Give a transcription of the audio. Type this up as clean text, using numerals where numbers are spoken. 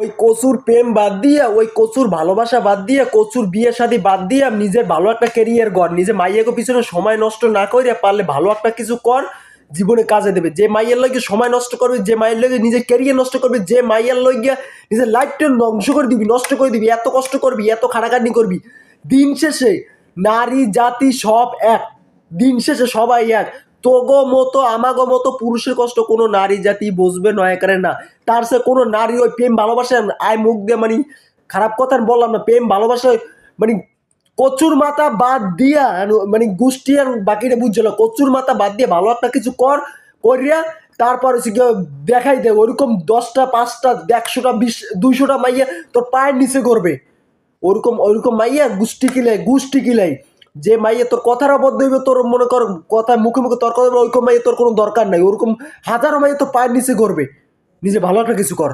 ওই কচুর প্রেম বাদ দিয়া, ওই কচুর ভালোবাসা বাদ দিয়া, কচুর বিয়ে শাদী বাদ দিয়া নিজের ভালো একটা ক্যারিয়ার গড়। নিজে মাইয়াকে পিছনে সময় নষ্ট না করে পারলে ভালো একটা কিছু কর, জীবনে কাজে দেবে। যে মাইয়ার লগে সময় নষ্ট করবে, যে মাইয়ের লগে নিজের ক্যারিয়ার নষ্ট করবে, যে মাইয়ার লগে নিজের লাইফটা ধ্বংস করে দিবি, নষ্ট করে দিবি, এত কষ্ট করবি, এত খাটাখাটনি করবি, দিন শেষে নারী জাতি সব এক। দিন শেষে সবাই এক। তোগো মতো আমাগো মতো পুরুষের কষ্ট কোনো নারী জাতি বুঝবে নয় করে না। তার সে কোনো নারী ওই প্রেম ভালোবাসা আয় মুখ দিয়ে মানে খারাপ কথা বললাম না, প্রেম ভালোবাসা মানে কচুর মাথা বাদ দিয়া মানে গোষ্ঠী আর বাকিটা বুঝছিল, কচুর মাথা বাদ দিয়ে ভালো একটা কিছু কর, করিয়া তারপর হচ্ছে কি দেখাই দে ওরকম 10টা 5টা 100টা 200টা মাইয়া তোর পায়ের নিচে করবে। ওরকম ওইরকম মাইয়া গোষ্ঠী কিলাই যে মাইয়া তোর কথার অবদ্ধ হইবে, তোর মনে কর কথা মুখে মুখে তর্ক হবে, ওইরকম মাইয়া তোর কোনো দরকার নাই। ওরকম হাজারো মাইয়া তোর পায়ের নিচে করবে। নিজে ভালো একটা কিছু কর।